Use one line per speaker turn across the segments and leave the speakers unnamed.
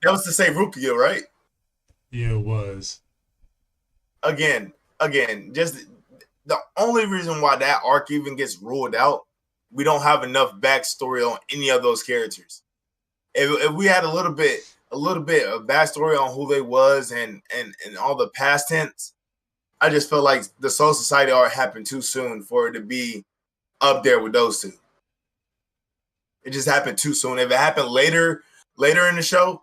That was to save Rukia, right?
Yeah, it was.
Again, just the only reason why that arc even gets ruled out, we don't have enough backstory on any of those characters. If we had a little bit of backstory on who they was and all the past tense, I just felt like the Soul Society arc happened too soon for it to be up there with those two. It just happened too soon. If it happened later in the show,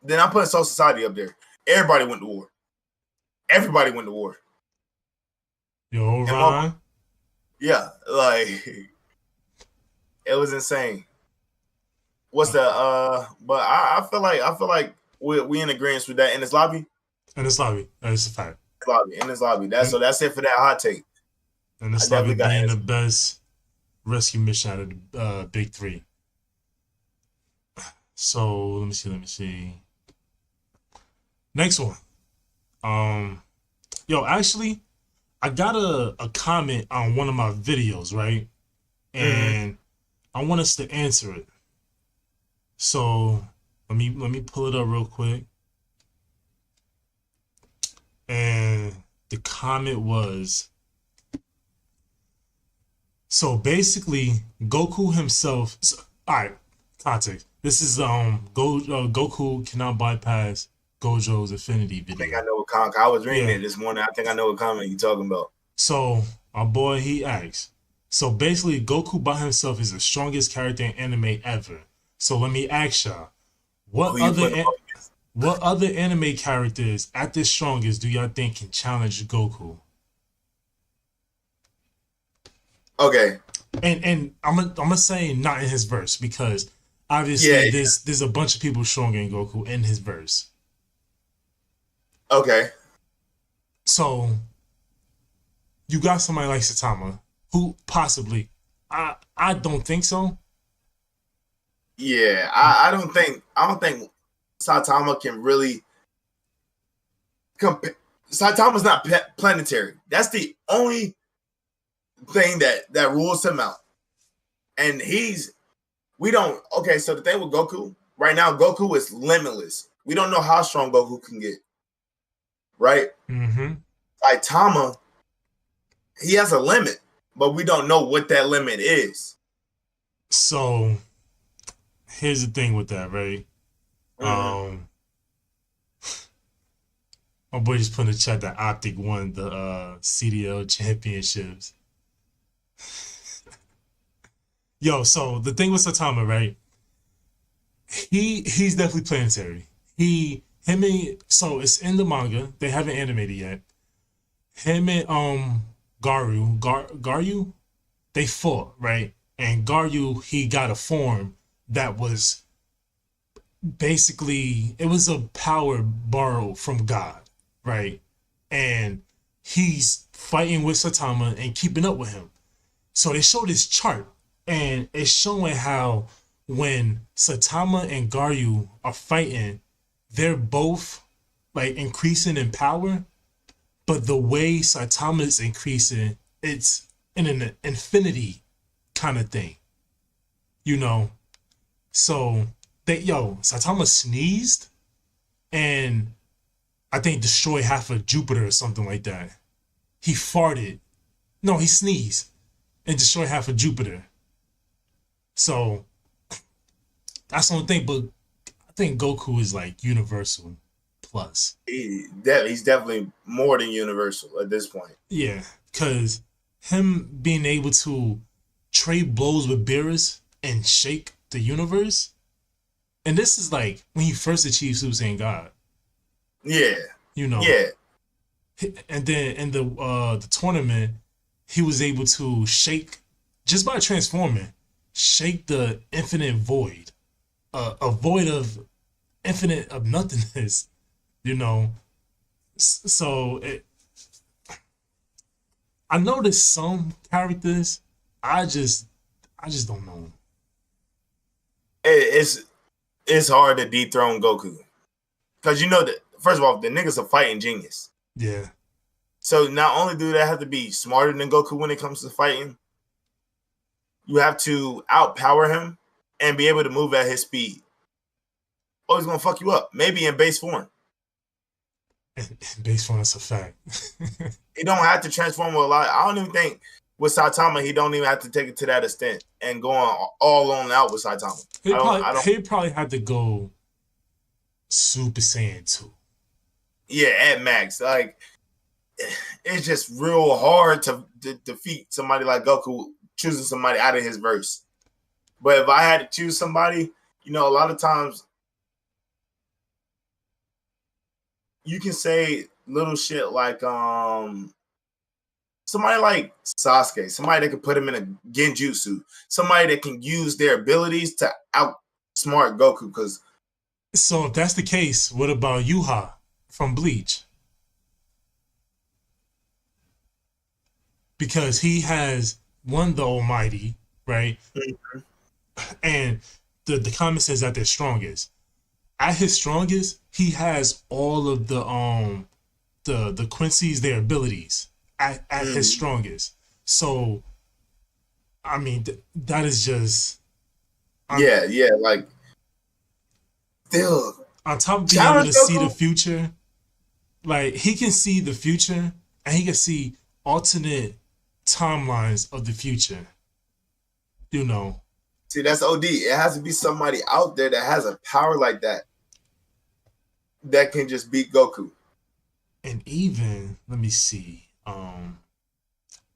then I'm putting Soul Society up there. Everybody went to war. Everybody went to war.
Yo,
And my,
Ron.
yeah, like it was insane. What's the but I feel like we in agreement with that in this lobby.
And it's lobby. It's a fact.
In this lobby.
And,
That's it for that hot take.
and
I
it's lobby
definitely got
being the
answers.
best rescue mission out of the big three. So let me see. Next one. Um, yo, actually, I got a comment on one of my videos, right?
Mm-hmm.
And I want us to answer it. So let me pull it up real quick. And the comment was, so basically Goku himself. So, all right, context. This is Goku cannot bypass Gojo's Infinity
I think
video.
I know what comic I was reading
Yeah.
it this morning. I think I know what comic you talking about.
So our boy he asks. So basically, Goku by himself is the strongest character in anime ever. So let me ask y'all, what
Who you
other
putting
a-
up against?
what other anime characters at their strongest do y'all think can challenge Goku?
Okay.
And I'm gonna say not in his verse because
Yeah.
obviously there's a bunch of people stronger than Goku in his verse.
Okay.
So you got somebody like Satama who possibly I don't think so.
Yeah. I don't think Saitama can really compare. Saitama's not planetary. That's the only thing that rules him out. And we don't okay, so the thing with Goku, right now, Goku is limitless. We don't know how strong Goku can get, right?
Mm-hmm.
Saitama, he has a limit, but we don't know what that limit is.
So here's the thing with that, right?
Mm-hmm.
Um, my boy just put in the chat that Optic won the CDL championships. Yo, so the thing with Satama, right? He's definitely planetary. Him and so it's in the manga. They haven't animated yet. Him and Garyu, they fought, right? And Garyu, he got a form that was basically it was a power borrowed from God, right? And he's fighting with Satama and keeping up with him. So they showed this chart, and it's showing how when Satama and Garyu are fighting, they're both like increasing in power, but the way Saitama is increasing, it's in an infinity kind of thing, you know. So Saitama sneezed and I think destroyed half of Jupiter or something like that. He farted. No, he sneezed and destroyed half of Jupiter. So that's the only thing. But I think Goku is like universal plus.
He's definitely more than universal at this point.
Yeah, because him being able to trade blows with Beerus and shake the universe. And this is like when he first achieved Super Saiyan God,
Yeah.
you know.
Yeah.
And then in the tournament, he was able to shake just by transforming, shake the infinite void, a void of infinite of nothingness, you know. So I noticed some characters. I just I just don't know.
It's hard to dethrone Goku. Because you know that first of all, the nigga's a fighting genius.
Yeah.
So not only do they have to be smarter than Goku when it comes to fighting, you have to outpower him and be able to move at his speed. always gonna fuck you up. Maybe in base form.
And base form, that's a fact.
He don't have to transform with a lot. I don't even think with Saitama he don't even have to take it to that extent and go all on out with Saitama.
He'd probably have to go Super Saiyan 2.
Yeah, at max. Like it's just real hard to defeat somebody like Goku choosing somebody out of his verse. But if I had to choose somebody, a lot of times you can say little shit like somebody like Sasuke, somebody that can put him in a genjutsu, somebody that can use their abilities to outsmart Goku. Because
so if that's the case, what about Yuha from Bleach? Because he has won the Almighty, right? Mm-hmm. And the comment says that they're strongest. At his strongest, he has all of the Quincy's, their abilities at his strongest. So, I mean, that is just
like still
on top of being able to see the future. Like he can see the future, and he can see alternate timelines of the future.
See, that's OD. It has to be somebody out there that has a power like that can just beat Goku.
And even, let me see,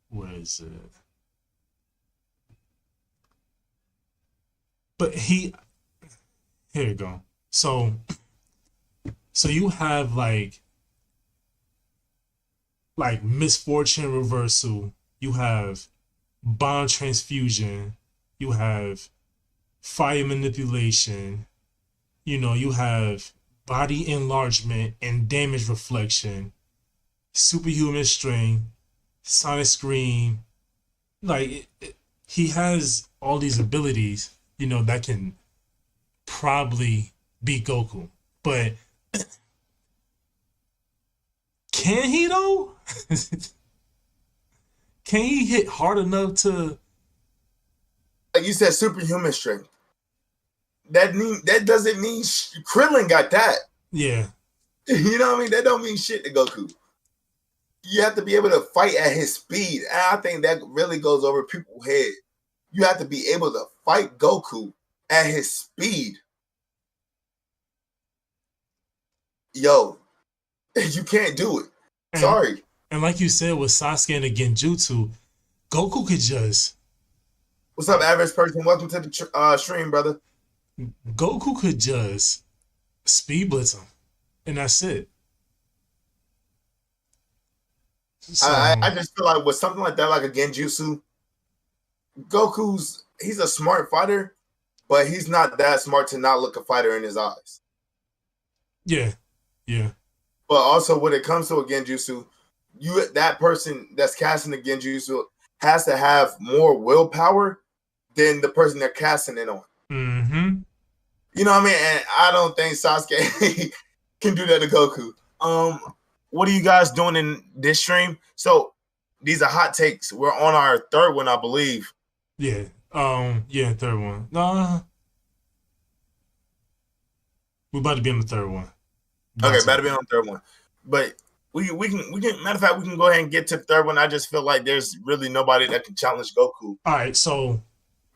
where is it? But here you go. So you have like misfortune reversal. You have bond transfusion. You have fire manipulation. You have body enlargement and damage reflection, superhuman strength, sonic scream. Like he has all these abilities, that can probably beat Goku. But can he though? Can he hit hard enough to?
Like you said, superhuman strength. That doesn't mean Krillin got that.
Yeah.
You know what I mean? That don't mean shit to Goku. You have to be able to fight at his speed. And I think that really goes over people's head. You have to be able to fight Goku at his speed. Yo, you can't do it. Sorry.
And like you said with Sasuke and the Genjutsu, Goku could just...
What's up, average person? Welcome to the stream, brother.
Goku could just speed blitz him, and that's it.
So, I just feel like with something like that, like a Genjutsu, he's a smart fighter, but he's not that smart to not look a fighter in his eyes.
Yeah.
But also when it comes to a Genjutsu, that person that's casting the Genjutsu has to have more willpower than the person they're casting it on.
Mm-hmm.
You know what I mean? And I don't think Sasuke can do that to Goku. What are you guys doing in this stream? So these are hot takes. We're on our third one, I believe.
Yeah. Third one. We're about to be on the third one.
About to be on the third one. But we can matter of fact, we can go ahead and get to the third one. I just feel like there's really nobody that can challenge Goku.
All right, so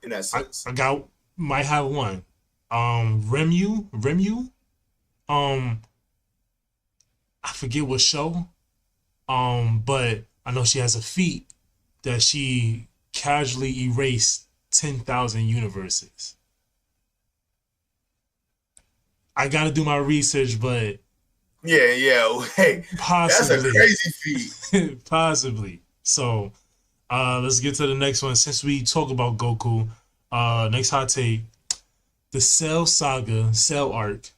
in that sense.
I might have one. Remu. I forget what show. But I know she has a feat that she casually erased 10,000 universes. I gotta do my research, but
yeah. Hey,
possibly.
That's a crazy feat.
Possibly. So, let's get to the next one. Since we talk about Goku, next hot take: the Cell Saga, Cell arc,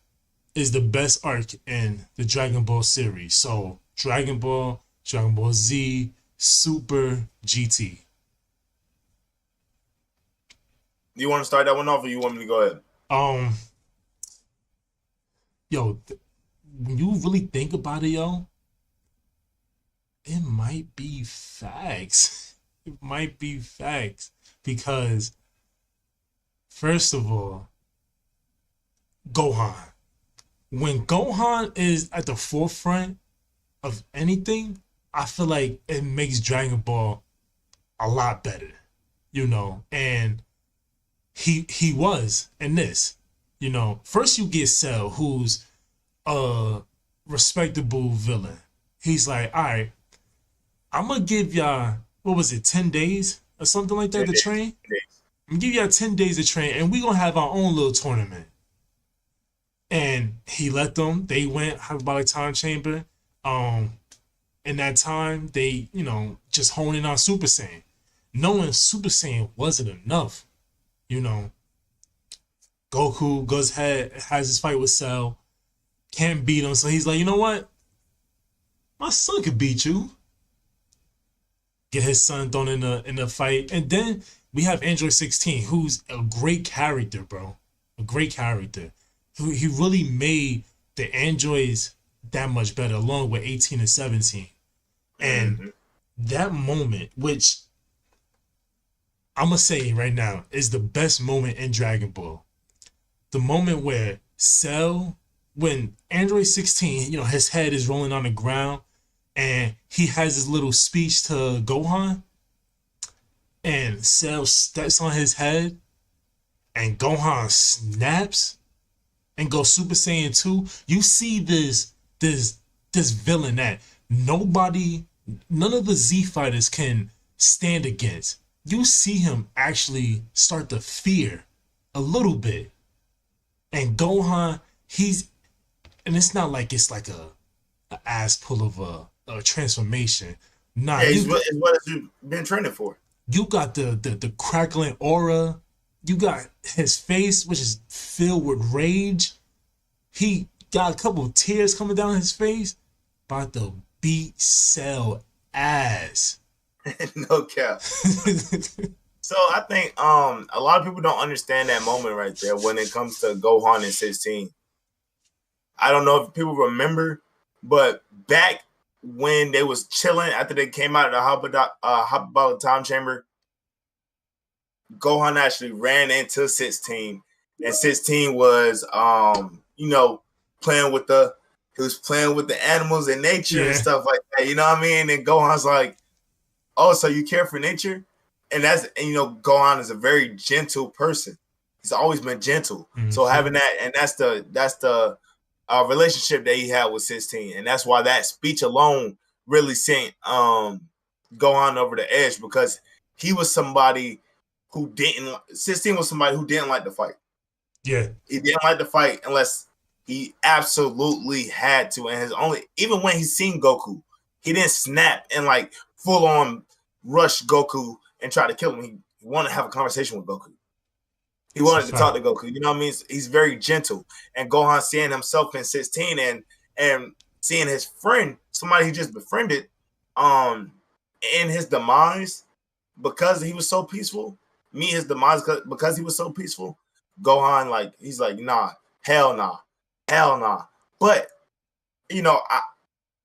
is the best arc in the Dragon Ball series. So, Dragon Ball Z, Super, GT.
You want to start that one off, or you want me to go ahead?
When you really think about it, it might be facts. It might be facts because, first of all, Gohan. when Gohan is at the forefront of anything, I feel like it makes Dragon Ball a lot better, you know. And he was in this, you know. First you get Cell, who's a respectable villain. He's like, all right, I'm gonna give y'all, what was it, 10 days or something like that
10
to
days.
train.
10 days.
I'm gonna give y'all 10 days to train, and we gonna have our own little tournament. And he let them. They went hyperbolic time chamber. In that time, they, you know, just honing on Super Saiyan, knowing Super Saiyan wasn't enough. You know, Goku goes ahead, has his fight with Cell, can't beat him, so he's like, you know what? My son could beat you. Get his son thrown in the fight, and then we have Android 16, who's a great character, bro, a great character. He really made the androids that much better, along with 18 and 17. And that moment, which I'm gonna say right now, is the best moment in Dragon Ball. The moment where Cell, when Android 16, you know, his head is rolling on the ground, and he has his little speech to Gohan, and Cell steps on his head, and Gohan snaps and goes Super Saiyan 2. You see this villain that none of the Z fighters can stand against. You see him actually start to fear a little bit. And Gohan, and it's not like it's like a ass pull of a transformation. Nah,
Yeah, it's what you've been training for.
You got the crackling aura. You got his face, which is filled with rage. He got a couple of tears coming down his face. About to beat Cell ass.
No cap. So I think a lot of people don't understand that moment right there when it comes to Gohan and 16. I don't know if people remember, but back when they was chilling after they came out of the hyperbolic time chamber, Gohan actually ran into 16, and 16 was playing with the animals and nature and stuff like that. You know what I mean? And Gohan's like, "Oh, so you care for nature?" And Gohan is a very gentle person. He's always been gentle. Mm-hmm. So having that, and that's the relationship that he had with 16, and that's why that speech alone really sent Gohan over the edge, because he was somebody who 16 was somebody who didn't like to fight.
Yeah,
he didn't like to fight unless he absolutely had to. And even when he seen Goku, he didn't snap and like full on rush Goku and try to kill him. He wanted to have a conversation with Goku. He wanted to talk to Goku. You know what I mean? He's very gentle. And Gohan seeing himself in 16 and seeing his friend, somebody he just befriended, in his demise because he was so peaceful. His demise because he was so peaceful. Gohan, he's like, nah, hell nah. But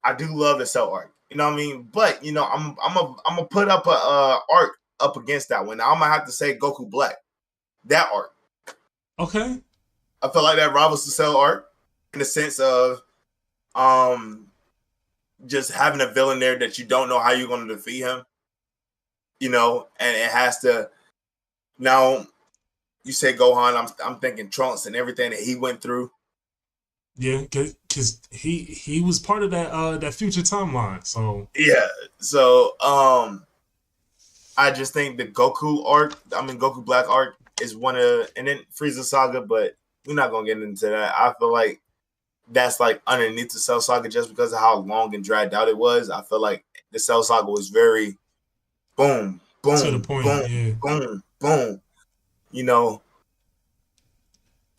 I do love the Cell arc. You know what I mean? But I'm gonna put up a arc up against that one. Now I'm gonna have to say Goku Black. That arc.
Okay.
I feel like that rivals the Cell arc in the sense of just having a villain there that you don't know how you're gonna defeat him. And it has to. Now you say Gohan, I'm thinking Trunks and everything that he went through.
Yeah, because he was part of that future timeline. So
yeah, so I just think the Goku Black arc is one of, and then Frieza Saga, but we're not gonna get into that. I feel like that's like underneath the Cell Saga just because of how long and dragged out it was. I feel like the Cell Saga was very boom, boom,
to the point,
boom, boom.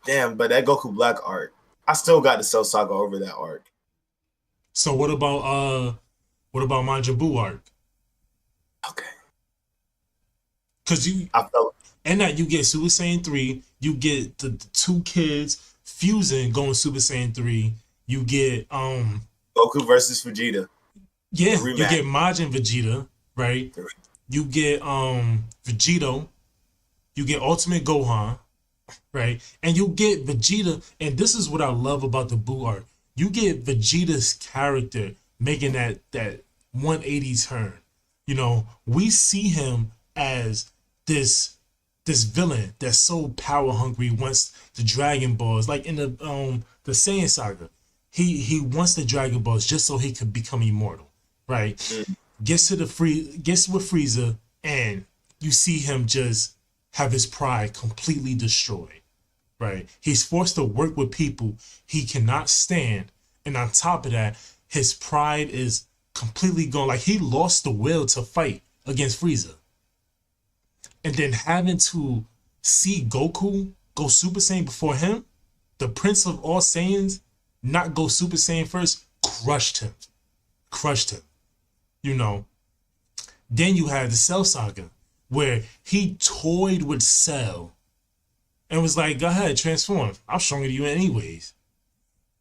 Damn, but that Goku Black arc, I still got the Cell Saga over that arc.
So what about Majin Buu arc?
Okay.
Cause that you get Super Saiyan 3, you get the two kids fusing going Super Saiyan 3, you get
Goku versus Vegeta.
Yeah, you get Majin Vegeta, right? You get Vegito, you get Ultimate Gohan, right? And you get Vegeta, and this is what I love about the Buu arc. You get Vegeta's character making that 180 turn. You know, we see him as this villain that's so power hungry, wants the Dragon Balls, like in the Saiyan saga. He wants the Dragon Balls just so he could become immortal, right? Gets with Frieza, and you see him just have his pride completely destroyed, right? He's forced to work with people he cannot stand, and on top of that, his pride is completely gone. Like he lost the will to fight against Frieza, and then having to see Goku go Super Saiyan before him, the Prince of all Saiyans, not go Super Saiyan first, crushed him. Crushed him. You know. Then you had the Cell Saga, where he toyed with Cell and was like, go ahead, transform. I'm stronger than you anyways.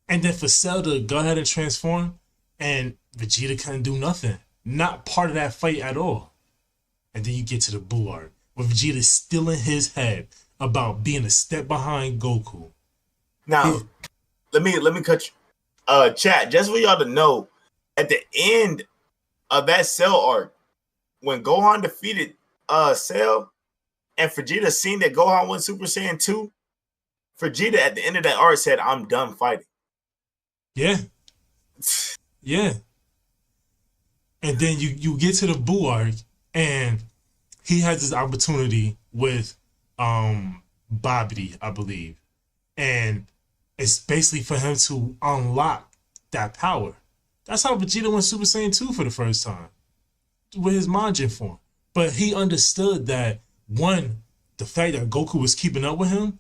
And then for Cell to go ahead and transform, and Vegeta couldn't do nothing. Not part of that fight at all. And then you get to the Buu arc, where Vegeta is still in his head about being a step behind Goku.
Now, let me cut you. Chat, just for y'all to know, at the end of that Cell arc, when Gohan defeated Cell and Vegeta seen that Gohan went Super Saiyan 2, Vegeta at the end of that arc said, I'm done fighting.
Yeah. Yeah. And then you get to the Buu arc, and he has this opportunity with Babidi, I believe. And it's basically for him to unlock that power. That's how Vegeta went Super Saiyan 2 for the first time, with his Majin form. But he understood that, one, the fact that Goku was keeping up with him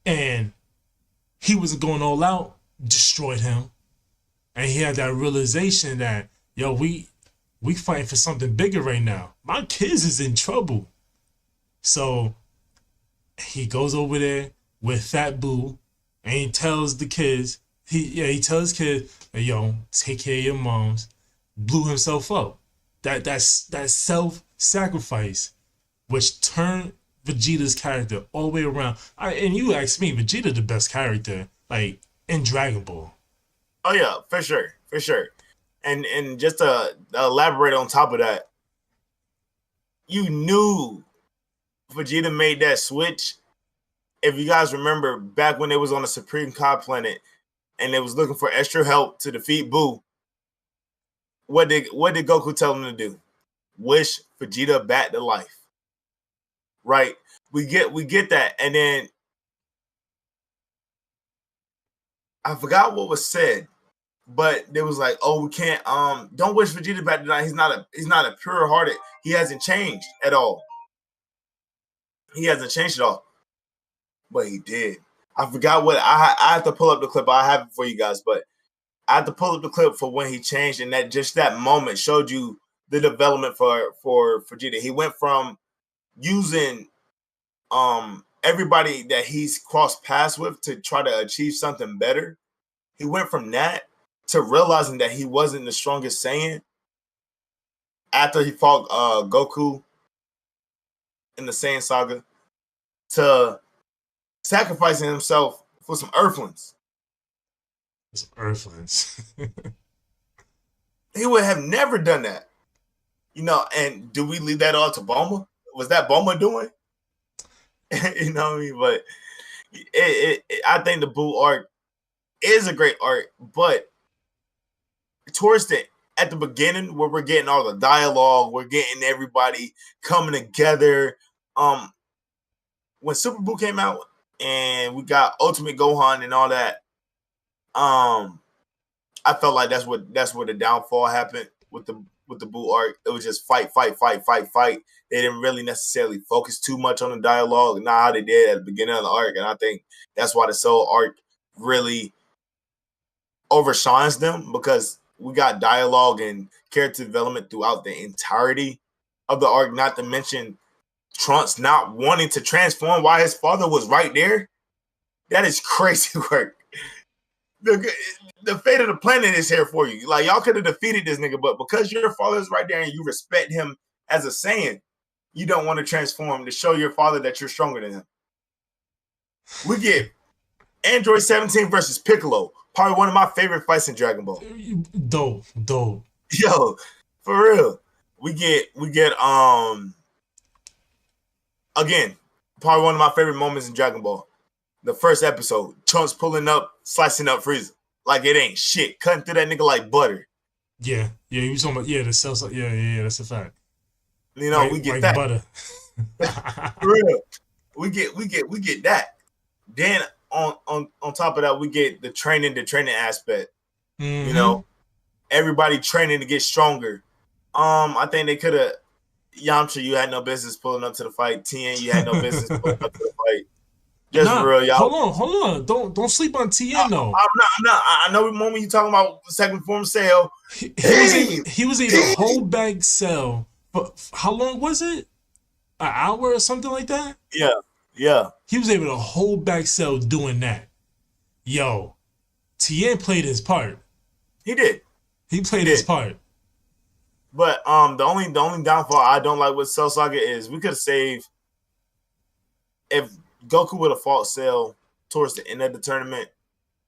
and he wasn't going all out, destroyed him. And he had that realization that, yo, we fighting for something bigger right now. My kids is in trouble. So he goes over there with Fat Buu and he tells the kids, he tells kids, hey, yo, take care of your moms. Blew himself up. That's self-sacrifice, which turned Vegeta's character all the way around. And you asked me, Vegeta the best character, like, in Dragon Ball.
Oh yeah, for sure. And just to elaborate on top of that, you knew Vegeta made that switch. If you guys remember back when they was on the Supreme Kai planet and they was looking for extra help to defeat Buu, what did Goku tell him to do? Wish Vegeta back to life. Right? We get that. And then I forgot what was said, but they was like, oh, we can't don't wish Vegeta back to life. He's not a pure hearted. He hasn't changed at all. He hasn't changed at all. But he did. I forgot what I have to pull up the clip. I have it for you guys, but I had to pull up the clip for when he changed, and that moment showed you the development for Vegeta. He went from using everybody that he's crossed paths with to try to achieve something better. He went from that to realizing that he wasn't the strongest Saiyan after he fought Goku in the Saiyan saga, to sacrificing himself for some Earthlings.
Some Earthlings.
He would have never done that. You know, and do we leave that all to Bulma? Was that Bulma doing? You know what I mean? But I think the Buu arc is a great arc, but at the beginning where we're getting all the dialogue, we're getting everybody coming together. When Super Buu came out and we got Ultimate Gohan and all that, I felt like that's where the downfall happened with the Buu arc. It was just fight. They didn't really necessarily focus too much on the dialogue, not how they did at the beginning of the arc. And I think that's why the Soul arc really overshines them, because we got dialogue and character development throughout the entirety of the arc, not to mention Trunks not wanting to transform while his father was right there. That is crazy work. The fate of the planet is here for you. Like, y'all could have defeated this nigga, but because your father is right there and you respect him as a Saiyan, you don't want to transform to show your father that you're stronger than him. We get Android 17 versus Piccolo. Probably one of my favorite fights in Dragon Ball.
Dope.
Yo, for real. We get again, probably one of my favorite moments in Dragon Ball. The first episode, Trunks pulling up, slicing up Frieza. Like it ain't shit. Cutting through that nigga like butter.
Yeah, you was talking about the cells. Yeah, that's a fact.
You know, we get that.
Butter.
For real. We get that. Then on top of that, we get the training aspect.
Mm-hmm.
You know, everybody training to get stronger. I think they could have. Yamcha, you had no business pulling up to the fight. Tien, you had no business pulling up to the fight. Just for real, y'all.
Hold on. Don't sleep on Tien though.
I'm not. I know the moment you talking about the second form Cell.
He was able to hold back Cell. But how long was it? An hour or something like that?
Yeah.
He was able to hold back Cell doing that. Yo, Tien played his part.
He did.
He played his part.
But the only downfall I don't like with Cell Saga is we could have saved if Goku would have fought Cell towards the end of the tournament.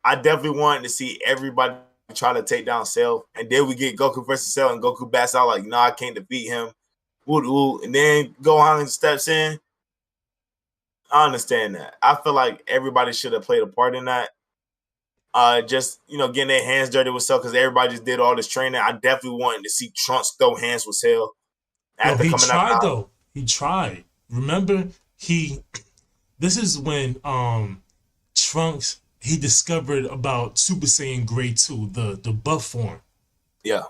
I definitely wanted to see everybody try to take down Cell, and then we get Goku versus Cell, and Goku bats out like, "No, I can't defeat him." And then Gohan steps in. I understand that. I feel like everybody should have played a part in that. Just, getting their hands dirty with Cell because everybody just did all this training. I definitely wanted to see Trunks throw hands with Cell.
He tried though. He tried. Remember, this is when Trunks he discovered about Super Saiyan Grade 2, the buff form.
Yeah.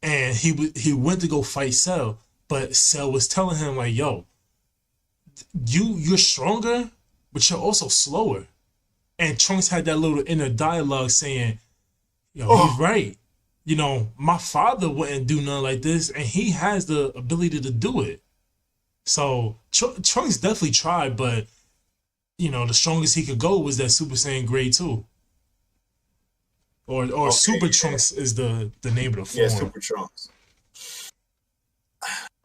And he went to go fight Cell, but Cell was telling him like, "Yo, you're stronger, but you're also slower." And Trunks had that little inner dialogue saying, "Yo, he's right. My father wouldn't do nothing like this, and he has the ability to do it." So Trunks definitely tried, but the strongest he could go was that Super Saiyan Grade 2. Or Super Trunks is the name of the form.
Yeah, Super Trunks.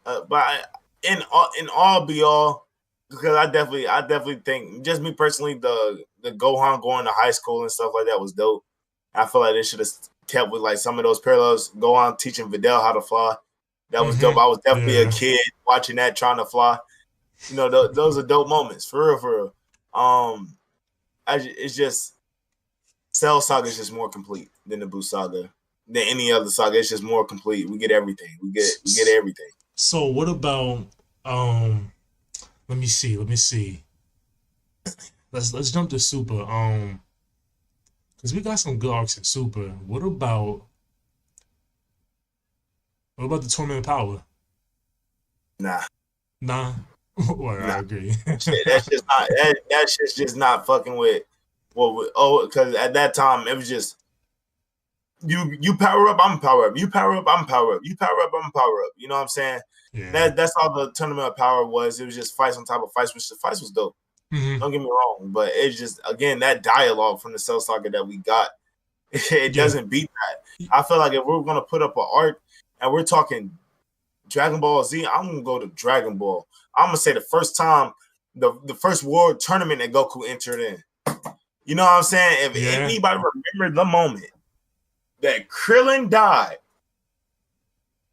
But in all be all, because I definitely think, just me personally, the Gohan going to high school and stuff like that was dope. I feel like they should have kept with like some of those parallels. Gohan teaching Videl how to fly. That was dope. I was definitely a kid watching that, trying to fly. Those are dope moments, for real. It's just Cell Saga is just more complete than the Buu Saga, than any other saga. It's just more complete. We get everything. We get everything.
So what about let me see. Let's jump to Super. Because we got some good arcs in Super. What about the Tournament of Power?
Nah.
Well, nah. I agree.
That's just not. That shit's just not fucking with because at that time it was just you power up, I'm power up. You power up, I'm power up. You power up, I'm power up. You know what I'm saying?
Yeah.
That's all the Tournament of Power was. It was just fights on top of fights, which the fights was dope.
Mm-hmm.
Don't get me wrong, but it's just, again, that dialogue from the Cell Saga that we got, it doesn't beat that. I feel like if we're gonna put up an arc and we're talking Dragon Ball Z, I'm gonna go to Dragon Ball. I'm gonna say the first time, the first world tournament that Goku entered in. You know what I'm saying? If anybody remember the moment that Krillin died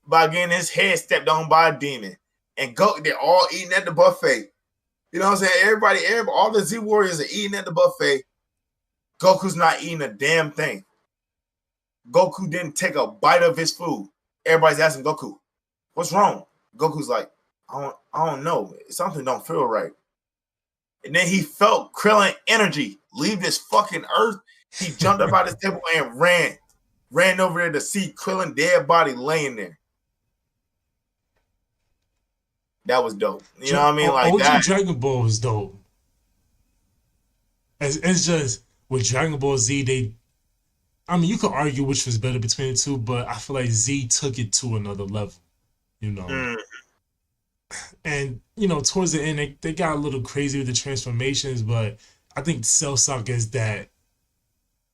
by getting his head stepped on by a demon, and they're all eating at the buffet. You know what I'm saying? Everybody, all the Z Warriors are eating at the buffet. Goku's not eating a damn thing. Goku didn't take a bite of his food. Everybody's asking Goku, "What's wrong?" Goku's like, I don't know. Something don't feel right. And then he felt Krillin energy leave this fucking earth. He jumped up out his table and ran over there to see Krillin dead body laying there. That was dope. You know what I mean? Like
OG
that.
Dragon Ball was dope. It's just with Dragon Ball Z, you could argue which was better between the two, but I feel like Z took it to another level. And towards the end, they got a little crazy with the transformations, but I think Cell Saga is that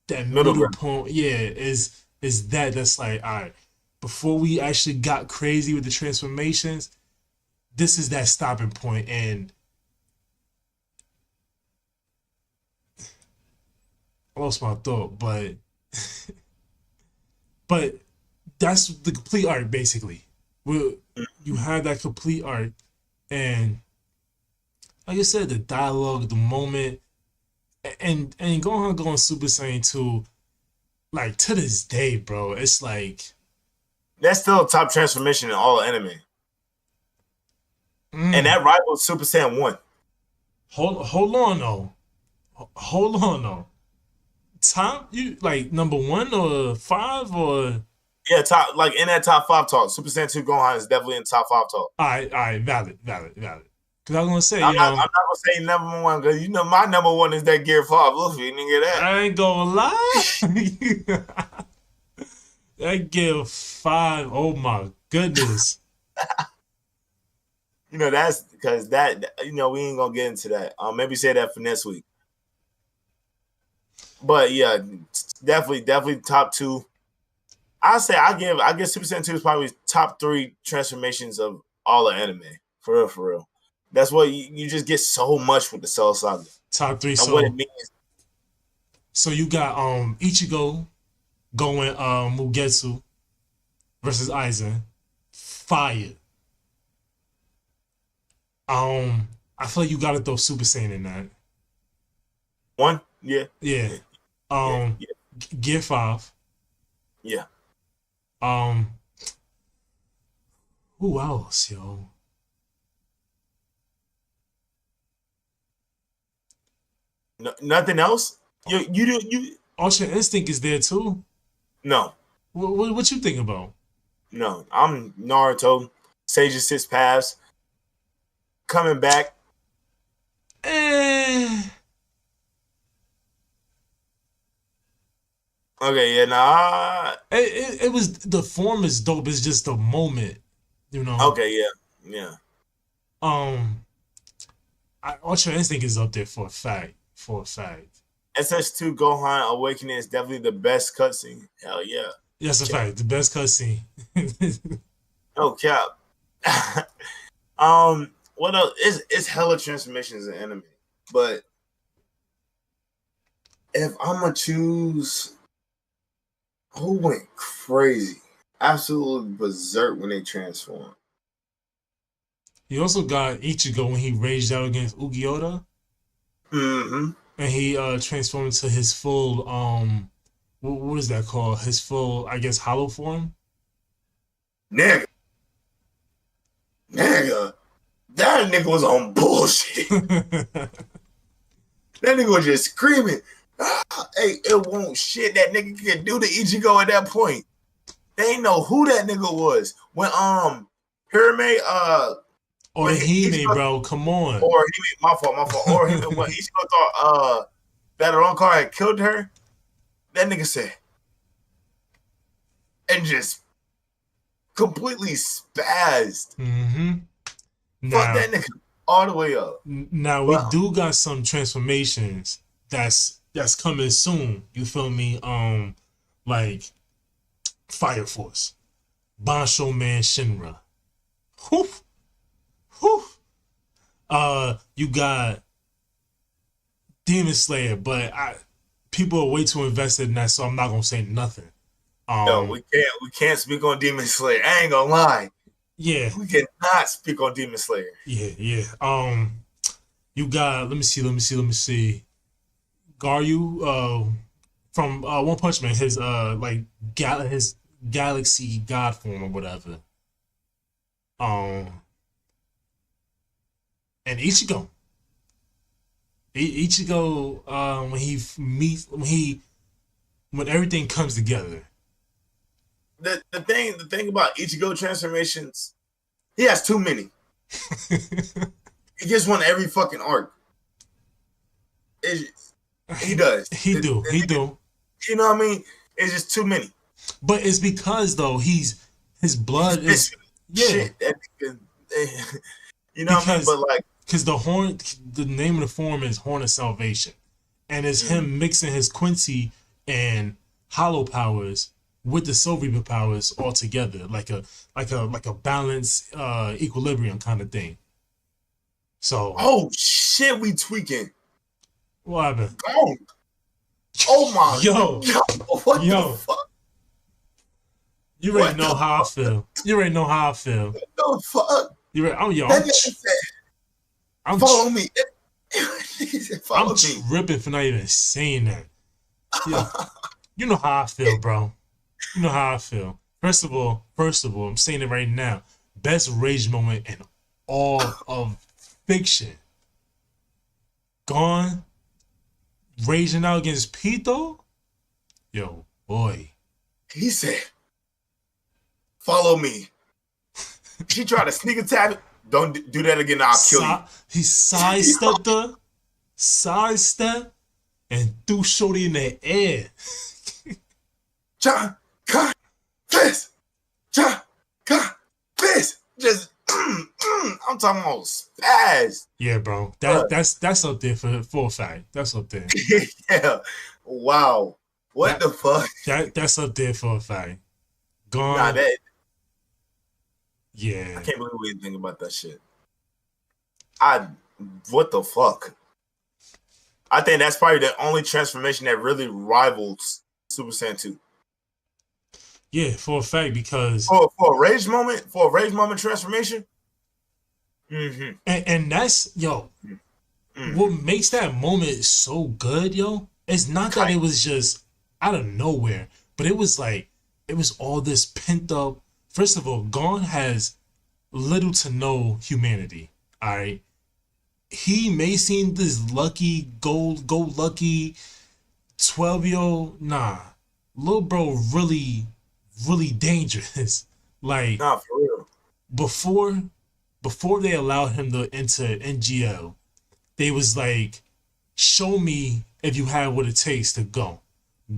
middle point. Yeah, is that's like, all right, before we actually got crazy with the transformations, this is that stopping point. And I lost my thought, but that's the complete arc basically. You have that complete arc, and like I said, the dialogue, the moment, and Gohan going Super Saiyan 2, like to this day, bro, it's like
That's still a top transformation in all anime. And that rivals Super Saiyan 1.
hold on though. Hold on though. Top you like number 1 or 5 or
Yeah, top like in that top 5 talk. Super Saiyan 2 Gohan is definitely in top 5 talk.
Alright, valid. Cause I was gonna say,
I'm not gonna say number 1 because you know my number 1 is that Gear 5 Luffy, nigga. That
I ain't gonna lie. That Gear 5, oh my goodness.
You know, that's because that, you know, we ain't gonna get into that. Maybe say that for next week. But yeah, definitely top 2. I give Super Saiyan 2 is probably top 3 transformations of all the anime. For real. That's what you just get so much with the Cell Saga.
Top 3.
And
So
what it means.
So you got Ichigo going Mugetsu versus Aizen. Fire. I feel like you gotta throw Super Saiyan in that.
1? Yeah.
Yeah. Gear 5.
Yeah.
Who else, yo?
No, nothing else? You
Ultra Instinct is there too.
No.
What you think about?
No. I'm Naruto, Sage of Six Paths, coming back. Okay, yeah, nah.
It was the form is dope. It's just the moment, you know.
Okay, yeah.
Ultra Instinct is up there for a fact.
SS2 Gohan Awakening is definitely the best cutscene. Hell yeah.
Yes, a fact. The best cutscene.
No cap. What else? It's hella transformations in anime. But if I'm gonna choose, who went crazy? Absolutely berserk when they transform.
He also got Ichigo when he raged out against Ugiota.
Mm-hmm.
And he transformed into his full what is that called? His full, I guess, hollow form.
Nigga, that nigga was on bullshit. That nigga was just screaming. Hey, it won't shit that nigga can do to Ichigo at that point. They ain't know who that nigga was. When Hirame
or Hime, bro, come on.
Or Hime, my fault. Or Hime, when Ichigo thought that Aronkar had killed her, that nigga said, and just completely spazzed.
Mm-hmm.
Fuck that nigga all the way up.
Now we do got some transformations that's coming soon. You feel me? Like Fire Force, Bansho Man Shinra. Whew. You got Demon Slayer, but people are way too invested in that, so I'm not gonna say nothing.
No, we can't speak on Demon Slayer. I ain't gonna lie.
Yeah,
we cannot speak on Demon Slayer.
Yeah. You got let me see. Garyu, from One Punch Man, his his galaxy god form or whatever. And Ichigo. Ichigo, when everything comes together.
The thing about Ichigo transformations, he has too many. He gets one every fucking arc. He does.
He do.
You know what I mean? It's just too many.
But it's because though his blood is
shit. You know what I mean? But like,
because the name of the form is Horn of Salvation, and it's him mixing his Quincy and Hollow powers with the Soul Reaper powers all together, like a balanced equilibrium kind of thing. So
oh shit, we tweaking.
What happened?
Oh my,
Yo,
what the
yo,
fuck?
you already
What
know
the
how I feel. You already know how I feel.
fuck?
You already,
That nigga said,
I'm,
"Follow me." He said,
I'm
"Follow me."
tripping for not even saying that. Yo, you know how I feel, bro. You know how I feel. First of all, I'm saying it right now. Best rage moment in all of fiction. Gone, raging out against Pito. Yo, boy.
He said, "Follow me." She tried to sneak attack me. Don't do that again. I'll kill you.
He sidestepped her, sidestep, and threw Shorty in the air.
John, God, this. John, God, this. Just, I'm talking about spaz.
Yeah, bro. That's up there for a fact. That's up there.
Yeah. Wow. What the fuck?
That's up there for a fact.
Nah,
Gone.
that.
Yeah.
I can't believe we didn't think about that shit. What the fuck? I think that's probably the only transformation that really rivals Super Saiyan 2.
Yeah, for a fact, because
For a rage moment transformation. Mm-hmm.
and that's what makes that moment so good, yo. It's not that it was just out of nowhere, but it was all this pent up. First of all, Gon has little to no humanity. All right, he may seem this lucky, go lucky 12-year-old. Nah, little bro, really dangerous. Like,
Nah, for real.
Before they allowed him to enter NGL, they was like, show me if you have what it takes to go.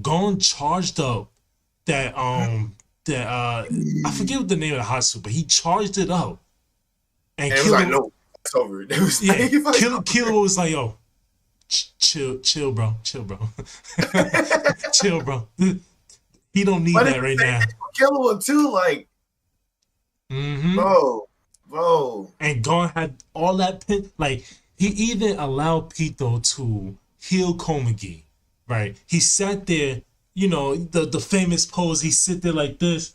Gon charged up that I forget what the name of the hot suit, but he charged it up. And
it was like, no, it's over. It was
Killer was like, yo, chill, bro. Chill, bro. He don't need that right now.
Killer one too, like, bro.
And Gon had all that pin. Like, he even allowed Pito to heal Komagi, right? He sat there, the famous pose. He sit there like this,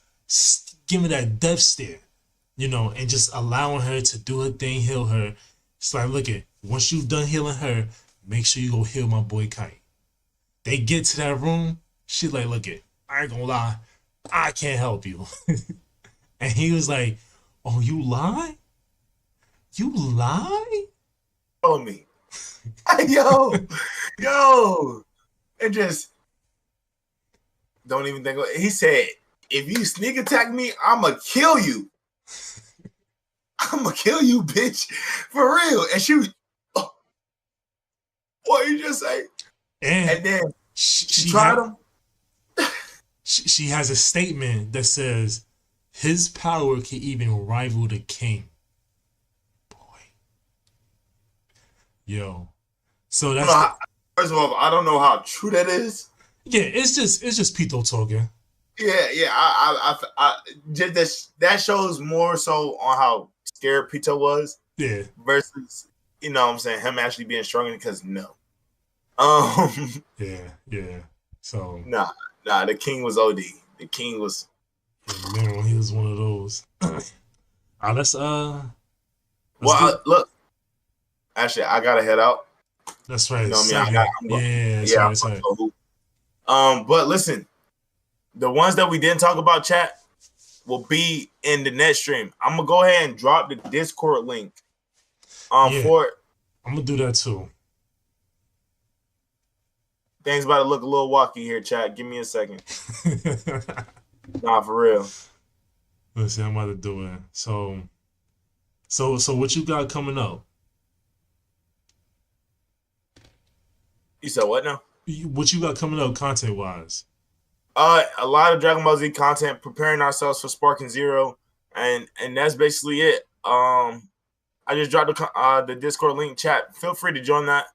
giving that death stare, and just allowing her to do her thing, heal her. It's like, look at, once you've done healing her, make sure you go heal my boy Kite. They get to that room. She like, look at, I ain't gonna lie, I can't help you. And he was like, oh, you lie? You lie?
Follow me. yo. And just don't even think. He said, if you sneak attack me, I'ma kill you. I'ma kill you, bitch. For real. And she was, what you just say? And then she tried him.
She has a statement that says, his power can even rival the king. Boy. Yo. So that's
first of all, I don't know how true that is.
Yeah, it's just Pito talking.
Yeah. I just that shows more so on how scared Pito was.
Yeah.
Versus, what I'm saying, him actually being stronger, because no.
Yeah. So
Nah, the king was OD. The king was,
man, he was one of those. Let's
look. Actually, I gotta head out.
That's right.
You know what I mean? Sorry. But listen, the ones that we didn't talk about, chat, will be in the next stream. I'm gonna go ahead and drop the Discord link. For it.
I'm gonna do that too.
Things about to look a little wacky here, chat. Give me a second. Nah, for real.
Listen, I'm about to do it. So what you got coming up?
You said what now?
What you got coming up content wise?
A lot of Dragon Ball Z content, preparing ourselves for Sparking Zero, and that's basically it. I just dropped the Discord link, chat. Feel free to join that.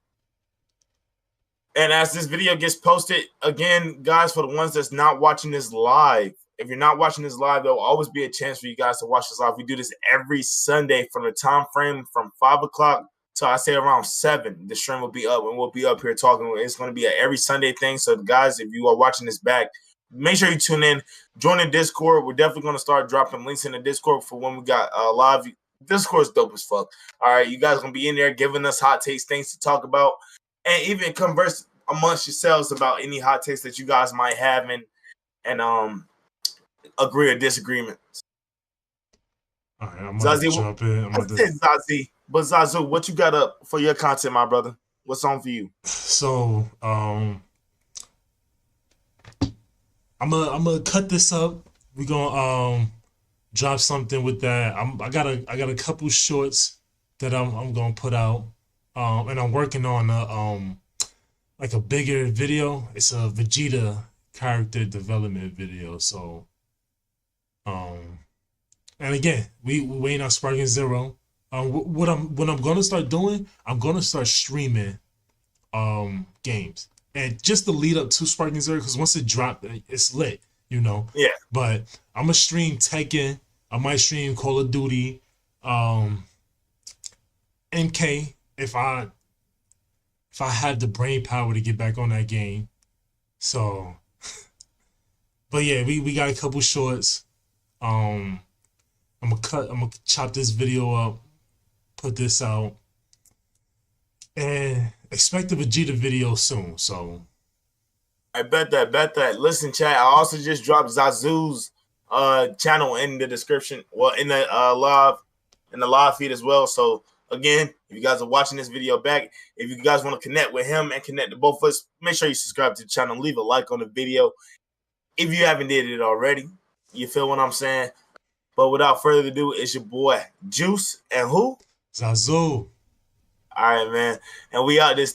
And as this video gets posted, again, guys, for the ones that's not watching this live, if you're not watching this live, there will always be a chance for you guys to watch this live. We do this every Sunday from the time frame from 5 o'clock till I say around 7, the stream will be up, and we'll be up here talking. It's going to be an every Sunday thing. So, guys, if you are watching this back, make sure you tune in. Join the Discord. We're definitely going to start dropping links in the Discord for when we got live. Discord's dope as fuck. All right, you guys going to be in there giving us hot takes, things to talk about, and even converse amongst yourselves about any hot takes that you guys might have and agree or disagreement.
All right, I'm going to jump in.
Zazie. But Zazu, what you got up for your content, my brother? What's on for you?
So, I'm gonna cut this up. We're gonna drop something with that. I got a couple shorts that I'm gonna put out. And I'm working on like a bigger video. It's a Vegeta character development video. So, and again, we waiting on Sparking Zero. What I'm gonna start doing, I'm gonna start streaming games, and just the lead up to Sparking Zero, because once it dropped, it's lit, you know.
Yeah.
But I'm gonna stream Tekken. I might stream Call of Duty, MK if I had the brain power to get back on that game. So, but yeah, we got a couple shorts. I'm gonna chop this video up, put this out, and expect a Vegeta video soon. So
I bet that. Listen, chat, I also just dropped Zazu's channel in the description. Well, in the live feed as well. So again, if you guys are watching this video back, if you guys want to connect with him and connect to both of us, make sure you subscribe to the channel, leave a like on the video if you haven't did it already. You feel what I'm saying? But without further ado, it's your boy Juice and who?
Zazu.
All right, man. And we out this